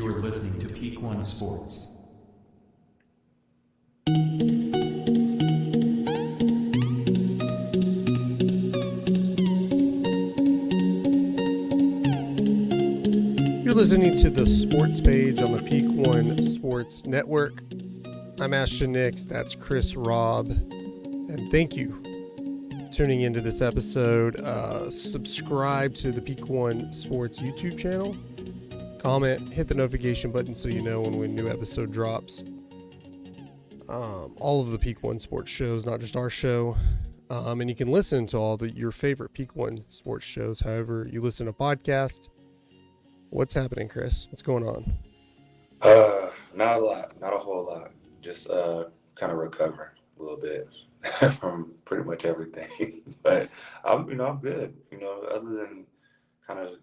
You are listening to Peak One Sports. You're listening to the sports page on the Peak One Sports Network. I'm Ashton and Chris, that's Chris Robb, and thank you for tuning into this episode. Subscribe to the Peak One Sports YouTube channel. Comment, hit the notification button so you know when a new episode drops. All of the Peak One Sports shows, not just our show. And you can listen to all your favorite Peak One Sports shows, however you listen to podcasts. What's happening, Chris? What's going on? Not a lot, not a whole lot. Just kind of recovering a little bit from pretty much everything. But I'm good. Other than kind of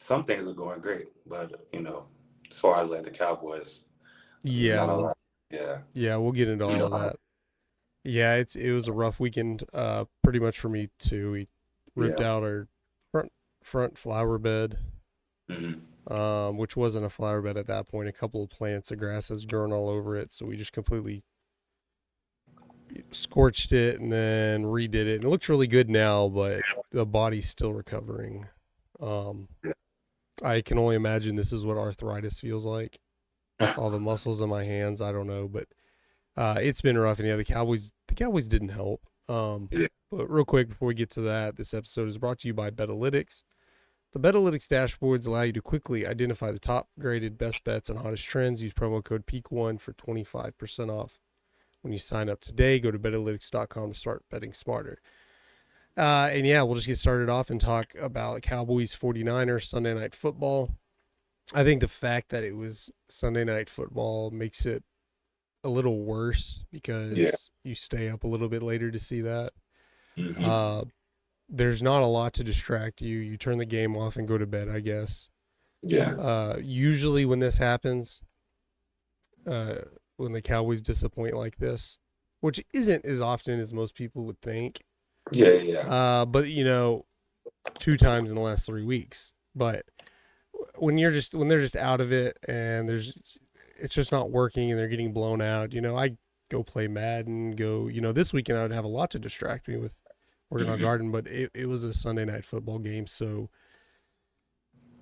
some things are going great, but as far as like the Cowboys, not a lot. Yeah, we'll get into all of that. Yeah, it was a rough weekend, pretty much for me too. We ripped out our front flower bed. Which wasn't a flower bed at that point. A couple of plants of grass has grown all over it, so we just completely scorched it and then redid it. And it looks really good now, but the body's still recovering. I can only imagine this is what arthritis feels like. All the muscles in my hands, I don't know, but it's been rough. And yeah, the Cowboys didn't help. But real quick before we get to that, this episode is brought to you by Betalytics. The Betalytics dashboards allow you to quickly identify the top-graded best bets and hottest trends. Use promo code PEAK1 for 25% off. When you sign up today, go to Betalytics.com to start betting smarter. And yeah, we'll just get started off and talk about Cowboys 49ers Sunday Night Football. I think the fact that it was Sunday Night Football makes it a little worse because you stay up a little bit later to see that. There's not a lot to distract you. You turn the game off and go to bed, I guess. Yeah. Usually when this happens, when the Cowboys disappoint like this, which isn't as often as most people would think. Yeah. But 2 times in the last 3 weeks. But when they're just out of it and it's just not working and they're getting blown out, I go play Madden, this weekend I would have a lot to distract me with working on garden, but it was a Sunday Night Football game. So,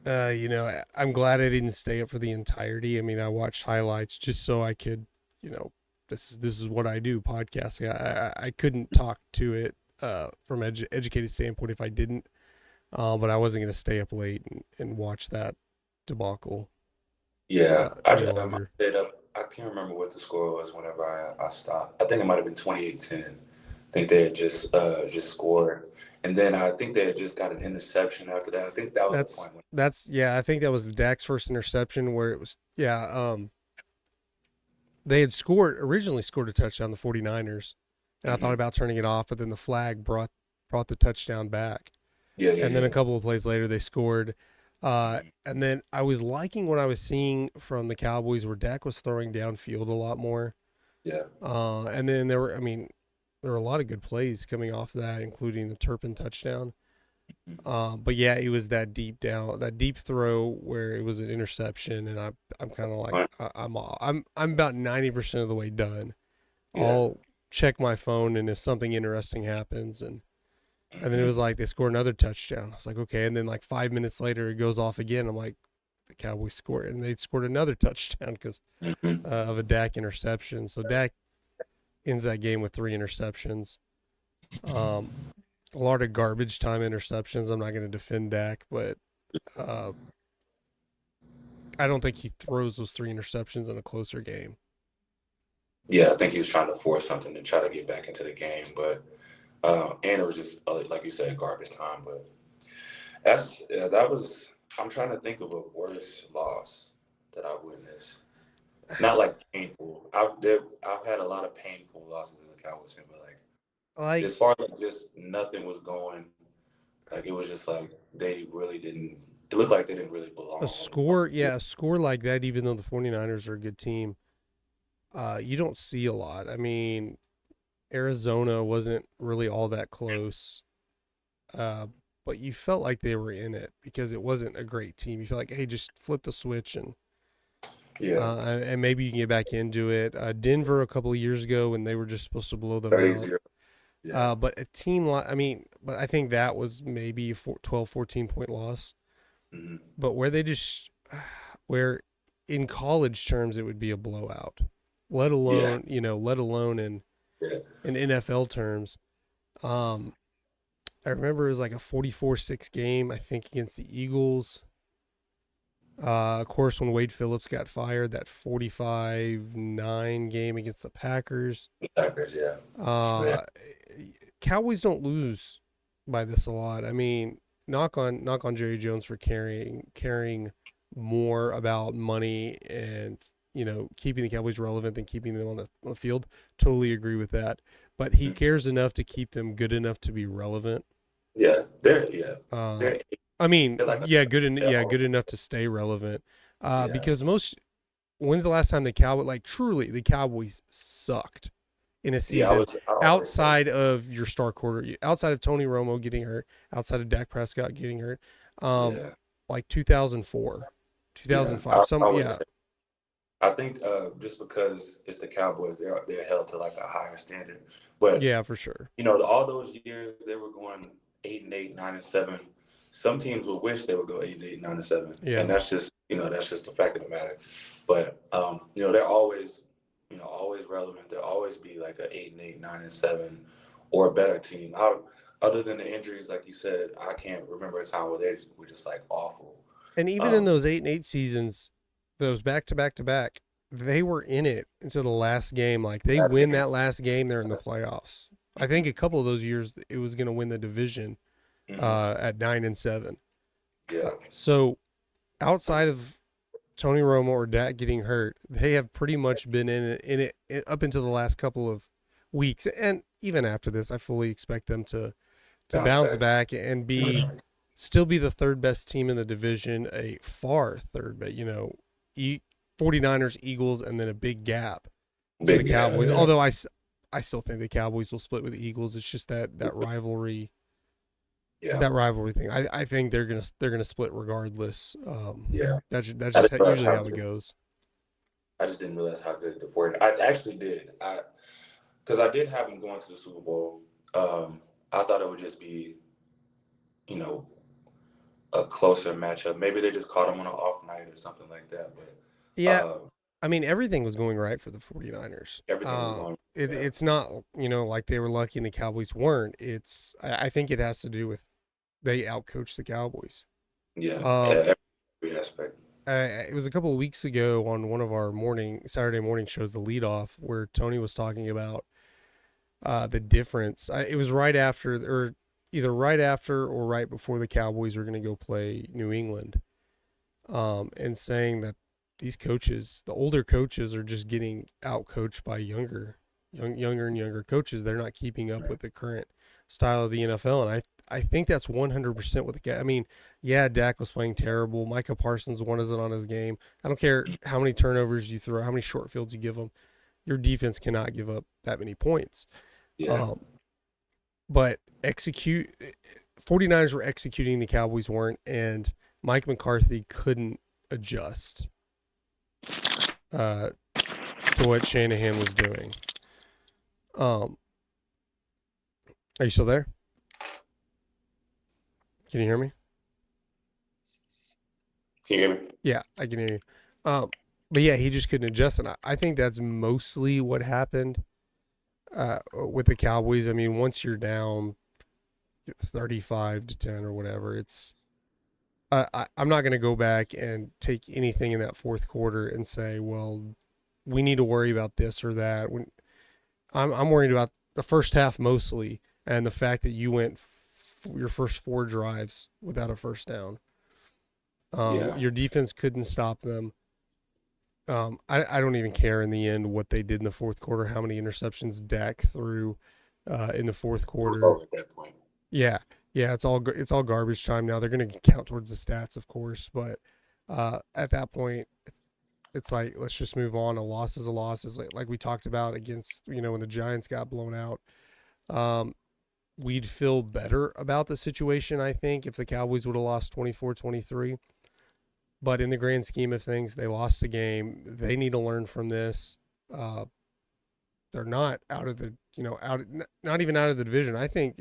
I'm glad I didn't stay up for the entirety. I mean, I watched highlights just so I could, this is what I do, podcasting. I couldn't talk to it from educated standpoint if I didn't, but I wasn't going to stay up late and watch that debacle. Yeah, I stayed up. I can't remember what the score was whenever I stopped. I think it might have been 28-10. I think they had just scored, and then I think they had just got an interception after that. I think that was the point. I think that was Dak's first interception where it was they had originally scored a touchdown, the 49ers, and I thought about turning it off, but then the flag brought the touchdown back. And then a couple of plays later they scored. And then I was liking what I was seeing from the Cowboys where Dak was throwing downfield a lot more. Yeah. And then there were a lot of good plays coming off that, including the Turpin touchdown. But yeah, it was that deep throw where it was an interception, and I'm kind of like I'm about 90% of the way done. Yeah. I'll check my phone, and if something interesting happens, and then it was like they scored another touchdown. I was like, okay, and then like 5 minutes later it goes off again. I'm like, the Cowboys scored, and they scored another touchdown because of a Dak interception. So Dak ends that game with 3 interceptions. A lot of garbage time interceptions. I'm not going to defend Dak, but I don't think he throws those 3 interceptions in a closer game. Yeah, I think he was trying to force something to try to get back into the game, but and it was just like you said, garbage time. But that was. I'm trying to think of a worse loss that I witnessed. Not like painful. I've had a lot of painful losses in the Cowboys game, but like as far as just nothing was going, like it was just like they really didn't. It looked like they didn't really belong. A score like that, even though the 49ers are a good team, you don't see a lot. I mean, Arizona wasn't really all that close, but you felt like they were in it because it wasn't a great team. You felt like, hey, just flip the switch and Yeah. And maybe you can get back into it. Denver a couple of years ago when they were just supposed to blow them out. 30. Yeah. But a team like, I mean, but I think that was maybe a 12, 14-point loss. Hmm. But where they just, where in college terms it would be a blowout, let Yeah. alone, let alone Yeah. in NFL terms. I remember it was like a 44-6 game, I think, against the Eagles. Of course, when Wade Phillips got fired, that 45-9 game against the Packers. Packers, yeah. Uh, Cowboys don't lose by this a lot. I mean, knock on Jerry Jones for caring more about money and keeping the Cowboys relevant than keeping them on the field. Totally agree with that. But he cares enough to keep them good enough to be relevant. Yeah. They're I mean, like good enough to stay relevant. yeah. Because when's the last time truly the Cowboys sucked in a season outside of your star quarter, outside of Tony Romo getting hurt, outside of Dak Prescott getting hurt, like 2004, 2005, I think just because it's the Cowboys, they're held to like a higher standard. But yeah, for sure. All those years they were going 8-8, 9-7. Some teams would wish they would go 8-8, 9-7. Yeah. And that's just the fact of the matter. But they're always always relevant. They'll always be like a 8-8, 9-7, or a better team. Other than the injuries, like you said, I can't remember a time where they were just like awful. And even in those 8-8 seasons, those back to back to back, they were in it until the last game. Like they win that last game, they're in the playoffs. I think a couple of those years it was going to win the division at 9-7. Yeah. So outside of Tony Romo or Dak getting hurt, they have pretty much been in it up until the last couple of weeks, and even after this, I fully expect them to bounce back and still be the third best team in the division, a far third, but 49ers, Eagles, and then a big gap to the Cowboys. Yeah. Although I still think the Cowboys will split with the Eagles. It's just that rivalry. Yeah. That rivalry thing. I think they're gonna split regardless. That's just usually how it goes. I just didn't realize how good the 49ers. I actually did. Because I did have them going to the Super Bowl. I thought it would just be, a closer matchup. Maybe they just caught them on an off night or something like that. But yeah, I mean everything was going right for the 49ers. Everything was going. It's not like they were lucky and the Cowboys weren't. I think it has to do with they outcoached the Cowboys. Yeah. Every aspect. It was a couple of weeks ago on one of our Saturday morning shows, The Lead Off, where Tony was talking about the difference. It was right after, or either right after or right before the Cowboys were going to go play New England, and saying that these coaches, the older coaches, are just getting outcoached by younger and younger coaches. They're not keeping up with the current style of the NFL, and I think that's 100% what the guy. I mean, yeah, Dak was playing terrible. Micah Parsons wasn't on his game. I don't care how many turnovers you throw, how many short fields you give them. Your defense cannot give up that many points. Yeah. But 49ers were executing, the Cowboys weren't, and Mike McCarthy couldn't adjust to what Shanahan was doing. Are you still there? Can you hear me? Can you hear me? Yeah, I can hear you. But yeah, he just couldn't adjust, and I think that's mostly what happened with the Cowboys. I mean, once you're down 35-10 or whatever, it's I'm not going to go back and take anything in that fourth quarter and say, well, we need to worry about this or that. I'm worried about the first half mostly, and the fact that you went your first 4 drives without a first down. Your defense couldn't stop them. I don't even care in the end what they did in the fourth quarter, how many interceptions Dak threw in the fourth quarter. At that point. Yeah, it's all garbage time now. They're going to count towards the stats, of course, but at that point, it's like, let's just move on. A loss is a loss. Is like we talked about against, when the Giants got blown out. We'd feel better about the situation, I think, if the Cowboys would have lost 24-23. But in the grand scheme of things, they lost a game. They need to learn from this. They're not out of the, not even out of the division. I think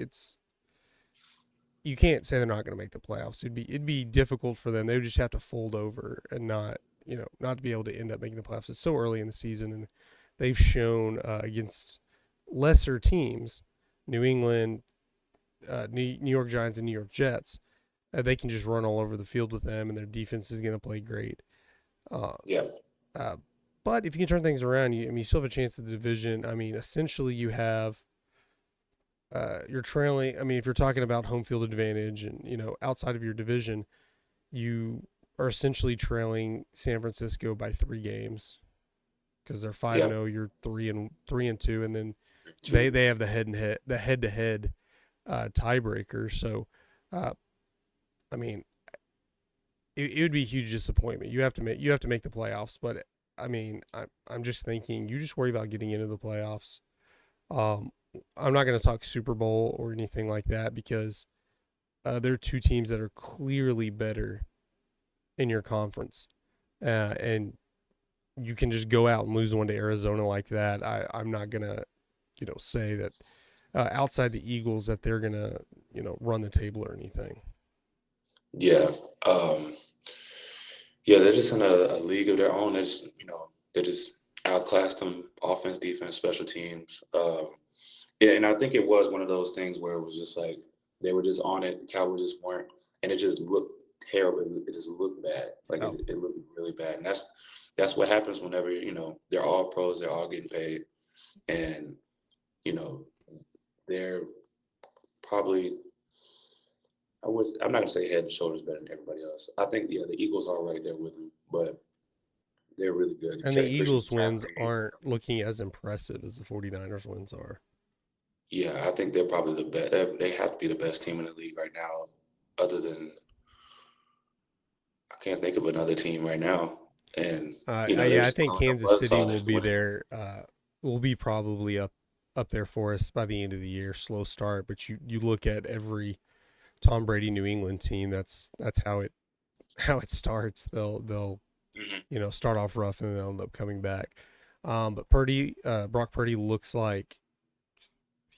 you can't say they're not going to make the playoffs. It'd be difficult for them. They would just have to fold over and not to be able to end up making the playoffs. It's so early in the season, and they've shown against lesser teams, New England, New York Giants, and New York Jets, they can just run all over the field with them, and their defense is going to play great. But if you can turn things around, you still have a chance at the division. I mean, essentially you have you're trailing. I mean, if you're talking about home field advantage and, outside of your division, you are essentially trailing San Francisco by 3 games because they're 5-0. You're 3-2, and then they have the head-to-head tiebreaker. So, I mean, it would be a huge disappointment. You have to make the playoffs, but I mean, I'm just thinking you just worry about getting into the playoffs. I'm not going to talk Super Bowl or anything like that because there are 2 teams that are clearly better in your conference, and you can just go out and lose one to Arizona like that. I'm not going to, say that outside the Eagles that they're going to, run the table or anything. Yeah. They're just in a league of their own. They just outclassed them, offense, defense, special teams. And I think it was one of those things where it was just like they were just on it. The Cowboys just weren't, and it just looked terrible. It just looked bad. It looked really bad. And that's what happens whenever they're all pros, they're all getting paid, and they're probably. I'm not gonna say head and shoulders better than everybody else. I think the Eagles are right there with them, but they're really good. And the Eagles wins aren't looking as impressive as the 49ers wins are. Yeah, I think they're probably the best. They have to be the best team in the league right now. Other than, I can't think of another team right now. And I think Kansas City will be there. Will be probably up there for us by the end of the year. Slow start, but you look at every Tom Brady New England team. That's how it starts. They'll start off rough and then they'll end up coming back. But Brock Purdy looks like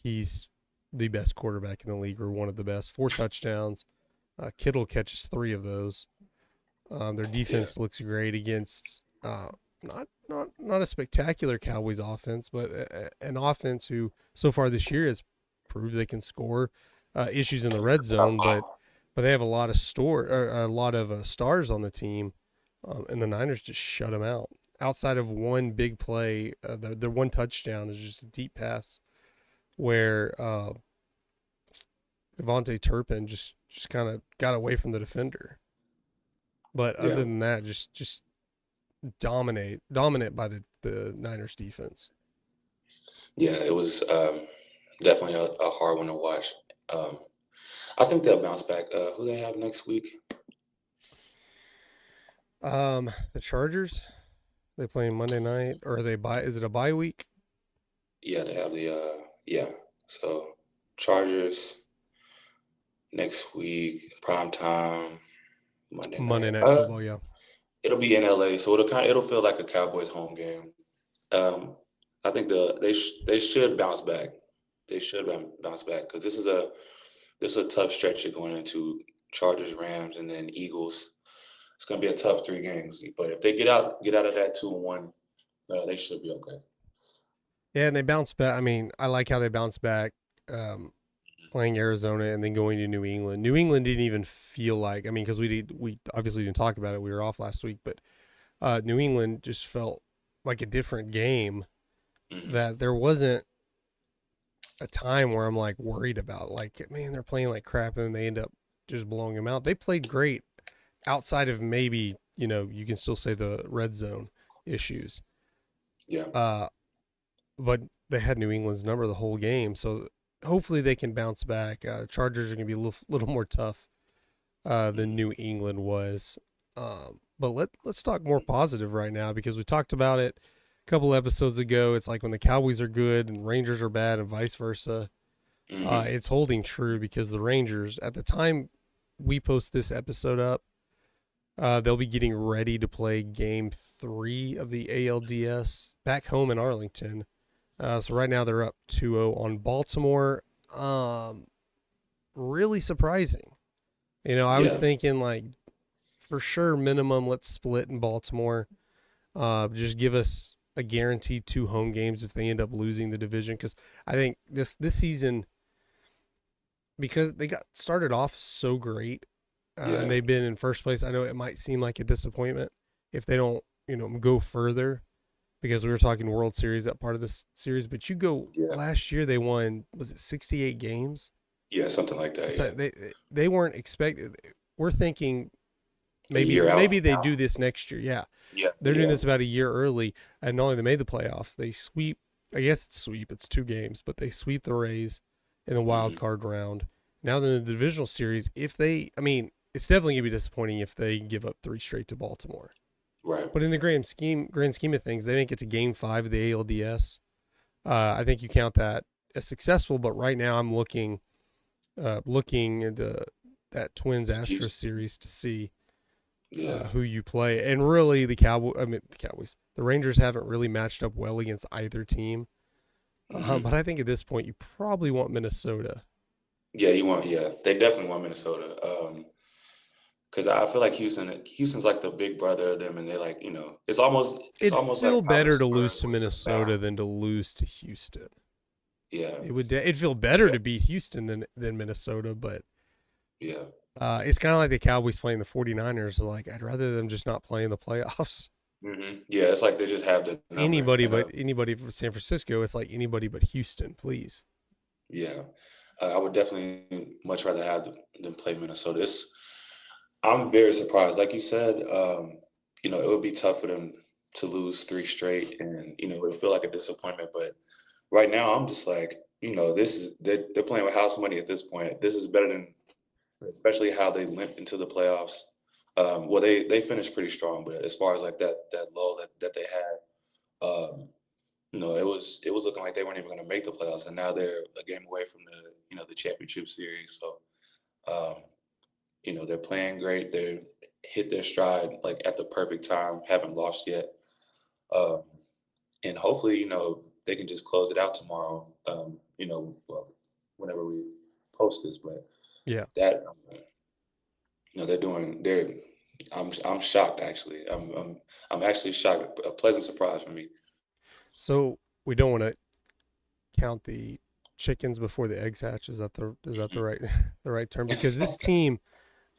he's the best quarterback in the league, or one of the best. 4 touchdowns. Kittle catches 3 of those. Their defense looks great against not a spectacular Cowboys offense, but an offense who so far this year has proved they can score. Issues in the red zone, but they have a lot of stars on the team, and the Niners just shut them out. Outside of one big play, their one touchdown is just a deep pass where Devontae Turpin just kind of got away from the defender. But other than that, just dominant by the Niners defense. Yeah, it was definitely a hard one to watch. I think they'll bounce back. Who they have next week? The Chargers. They playing Monday night, or are they is it a bye week? Yeah, they have the So Chargers next week, prime time, Monday night football. Yeah, it'll be in LA, so it'll feel like a Cowboys home game. I think they should bounce back. They should bounce back because this is a tough stretch you're going into. Chargers, Rams, and then Eagles. It's going to be a tough 3 games. But if they get out of that 2-1, they should be okay. Yeah, and they bounce back. I mean, I like how they bounce back playing Arizona and then going to New England. New England didn't even feel like, I mean, because we obviously didn't talk about it. We were off last week, but New England just felt like a different game. Mm-hmm. That there wasn't a time where I'm like worried about, like, man, they're playing like crap and they end up just blowing them out. They played great outside of maybe, you can still say the red zone issues. Yeah. But they had New England's number the whole game. So hopefully they can bounce back. Chargers are going to be a little more tough than New England was. But let's talk more positive right now, because we talked about it couple episodes ago. It's like when the Cowboys are good and Rangers are bad and vice versa. Mm-hmm. It's holding true, because the Rangers, at the time we post this episode up, They'll be getting ready to play Game 3 of the ALDS back home in Arlington. So right now they're up 2-0 on Baltimore. Really surprising. I was thinking like for sure minimum let's split in Baltimore. Just give us a guaranteed 2 home games if they end up losing the division, because I think this season, because they got started off so great, and they've been in first place. I know it might seem like a disappointment if they don't go further, because we were talking World Series, that part of this series, but you go last year they won, was it 68 games? Yeah, something like that. So they weren't expected. We're thinking A year out maybe they now. do this next year. Yeah. Yeah, They're doing this about a year early, and not only they made the playoffs, they sweep. I guess it's sweep. It's 2 games, but they sweep the Rays in the wild card round. Now they're in the divisional series. It's definitely gonna be disappointing if they give up 3 straight to Baltimore. Right. But in the grand scheme of things, they make it to Game 5 of the ALDS. I think you count that as successful. But right now, I'm looking into that Twins Astros series to see who you play. And really, the Cowboys, the Rangers haven't really matched up well against either team. But I think at this point, you probably want Minnesota. Yeah, they definitely want Minnesota. Because I feel like Houston's like the big brother of them, and they're like, it's almost feel like better to lose to Minnesota than to lose to Houston. Yeah, it'd feel better to beat Houston than Minnesota, but yeah, it's kind of like the Cowboys playing the 49ers. Like, I'd rather them just not play in the playoffs. Yeah, it's like they just have the number. Anybody from San Francisco, it's like anybody but Houston, please. Yeah, I would definitely much rather have them play Minnesota. I'm very surprised. Like you said, it would be tough for them to lose 3 straight, and it would feel like a disappointment. But right now, I'm just like, they're playing with house money at this point. This is better than, especially how they limped into the playoffs. Well, they finished pretty strong, but as far as like that lull that they had, it was looking like they weren't even going to make the playoffs, and now they're a game away from the championship series. So. They're playing great. They hit their stride like at the perfect time, haven't lost yet. And hopefully, they can just close it out tomorrow. Well, whenever we post this, but that I'm shocked actually. I'm actually shocked. A pleasant surprise for me. So we don't want to count the chickens before the eggs hatch. Is that the right term? Because this team.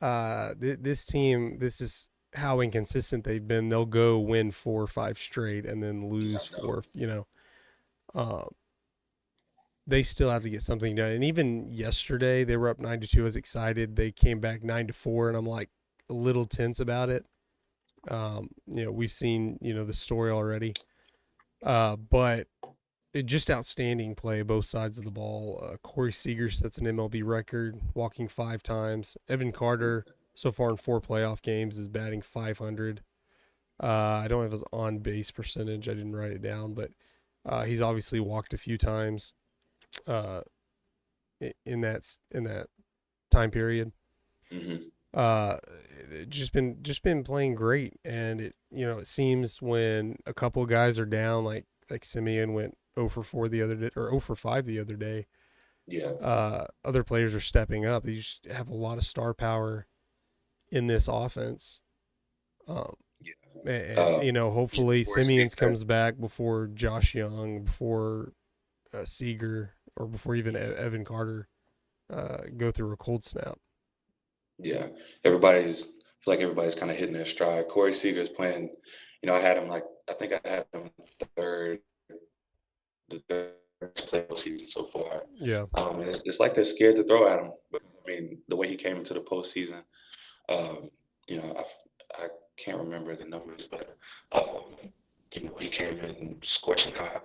This is how inconsistent they've been. They'll go win 4 or 5 straight and then lose 4. They still have to get something done. And even yesterday, they were up 9-2. I was excited. They came back 9-4, and I'm like a little tense about it. We've seen the story already, but just outstanding play both sides of the ball. Corey Seager sets an MLB record, walking 5 times. Evan Carter, so far in 4 playoff games, is batting .500. I don't have his on-base percentage. I didn't write it down, but he's obviously walked a few times in that time period. Just been playing great, and it seems when a couple of guys are down, like Simeon went 0 for 4 the other day, or 0 for 5 the other day. Yeah. Other players are stepping up. They just have a lot of star power in this offense. Hopefully Simeon's comes back before Josh Young, before Seager, or before even Evan Carter go through a cold snap. Yeah, everybody's kind of hitting their stride. Corey Seager's playing. I had him I think I had him the third playoff season so far. Yeah. And it's like they're scared to throw at him. But I mean, the way he came into the postseason, I can't remember the numbers, but he came in scorching hot.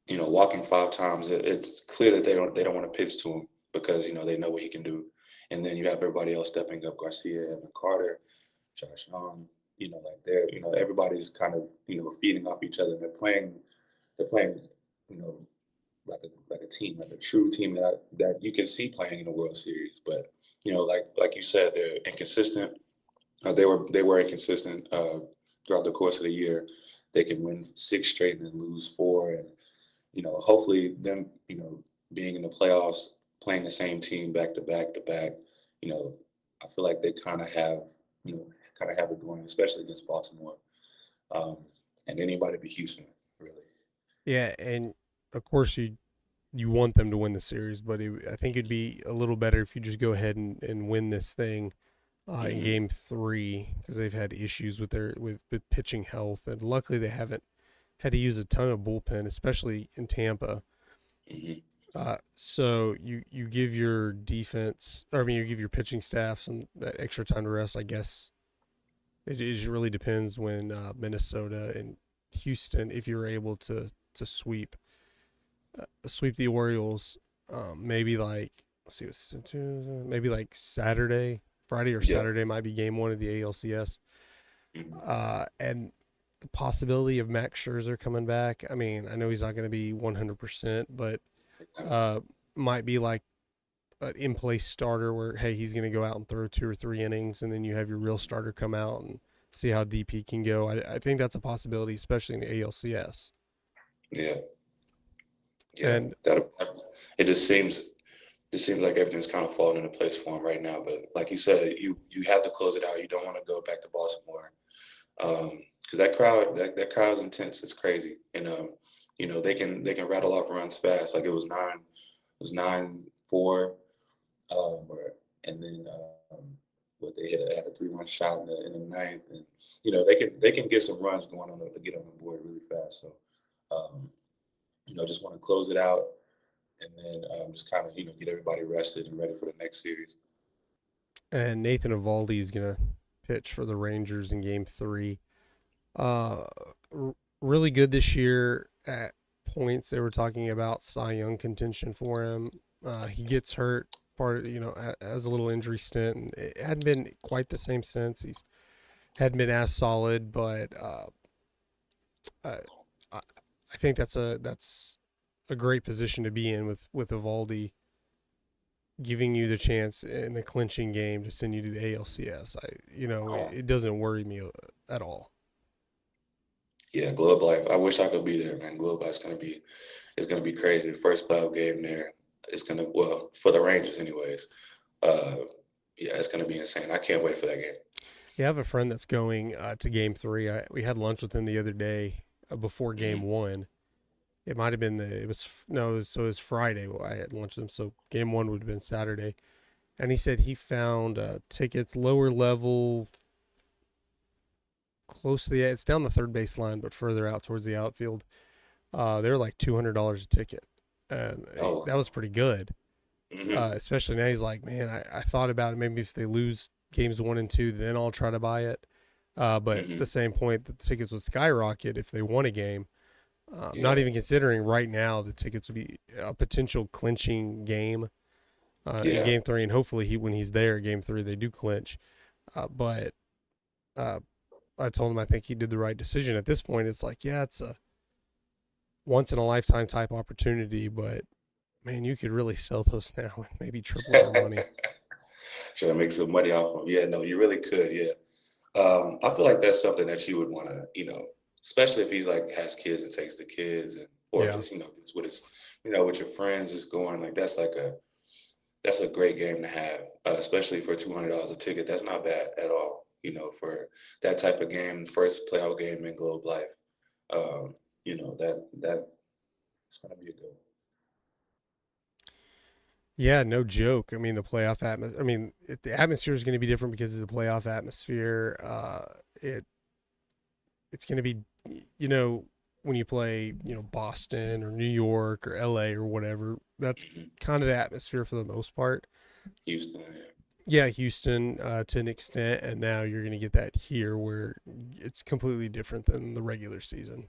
Walking 5 times. It's clear that they don't want to pitch to him because they know what he can do. And then you have everybody else stepping up: Garcia, Evan Carter, Josh Young. Everybody's kind of feeding off each other. They're playing, like a team, like a true team that you can see playing in the World Series. But like you said, they're inconsistent. They were inconsistent throughout the course of the year. They can win 6 straight and then lose 4, and hopefully them being in the playoffs, playing the same team back to back to back. I feel like they kind of have it going, especially against Baltimore, um, and anybody but Houston, really. Yeah, and of course you want them to win the series, but I think it'd be a little better if you just go ahead and win this thing in Hmm. Game 3 because they've had issues with with pitching health, and luckily they haven't had to use a ton of bullpen, especially in Tampa. Hmm. So you give your defense, or I mean, you give your pitching staff some that extra time to rest. I guess it just really depends when Minnesota and Houston, if you're able to sweep the Orioles, maybe like let's see, maybe like Saturday, Friday or Yeah. Saturday might be Game 1 of the ALCS, Hmm. and the possibility of Max Scherzer coming back. I mean, I know he's not going to be 100%, but uh, might be like an in place starter where hey he's going to go out and throw 2 or 3 innings, and then you have your real starter come out and see how deep he can go. I think that's a possibility, especially in the ALCS. Yeah. Yeah. And That it just seems like everything's kind of falling into place for him right now. But like you said, you have to close it out. You don't want to go back to Baltimore, because that crowd is intense. It's crazy, and they can rattle off runs fast. Like it was 9-4, and then what they had a 3-1 shot in the ninth, and they can get some runs going on to get on the board really fast. So um, just want to close it out, and then just kind of get everybody rested and ready for the next series. Nathan Eovaldi is going to pitch for the Rangers in Game 3. Uh, Really good this year at points. They were talking about Cy Young contention for him. He gets hurt, has a little injury stint, and it hadn't been quite the same since. He's hadn't been as solid, but I, I think that's a great position to be in with Evaldi giving you the chance in the clinching game to send you to the ALCS. Um, It doesn't worry me at all. yeah, Globe Life. I wish I could be there, man. Globe Life's gonna be crazy. The first playoff game there. It's gonna well for the Rangers, anyways. Uh, yeah, it's gonna be insane. I can't wait for that game. Yeah, I have a friend that's going to Game 3. We had lunch with him the other day before Game Hmm. 1. It might have been it was no, it was Friday. I had lunch with him, so Game 1 would have been Saturday. And he said he found tickets lower level, close to it's down the third base line, but further out towards the outfield. They're like $200 a ticket, and Oh. that was pretty good. Hmm. Especially now, he's like, man, I thought about it. Maybe if they lose games 1 and 2, then I'll try to buy it. But at Hmm. the same point, the tickets would skyrocket if they won a game. Not Yeah. even considering right now, the tickets would be a potential clinching game in Yeah. Game 3, and hopefully when he's there, Game 3, they do clinch. But uh, I told him I think he did the right decision. At this point, it's like, yeah, it's a once in a lifetime type opportunity, but man, you could really sell those now and maybe triple your money. Try to make some money off of 'em. Yeah, no, you really could. Yeah. I feel like that's something that you would want to, especially if he's like has kids and takes the kids, and or Yeah. just just with with your friends, just going like that's a great game to have, especially for $200 a ticket. That's not bad at all. For that type of game, first playoff game in Globe Life. That it's gonna be a good one. Yeah, no joke. I mean, the playoff atmosphere. I mean, the atmosphere is going to be different because it's a playoff atmosphere. It's going to be, you know, when you play, Boston or New York or LA or whatever. That's Mhm. kind of the atmosphere for the most part. Houston, yeah. Yeah, Houston to an extent, and now you're going to get that here where it's completely different than the regular season.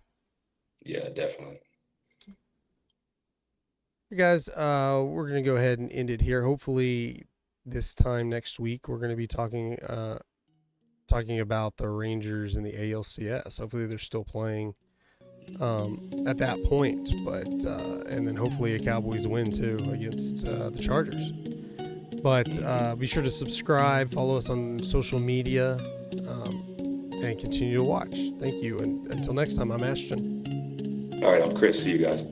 Yeah, definitely. Hey guys, we're going to go ahead and end it here. Hopefully, this time next week we're going to be talking about the Rangers in the ALCS. Hopefully, they're still playing at that point, but and then hopefully a Cowboys win too against the Chargers. But be sure to subscribe, follow us on social media, and continue to watch. Thank you. And until next time, I'm Ashton. All right, I'm Chris. See you guys.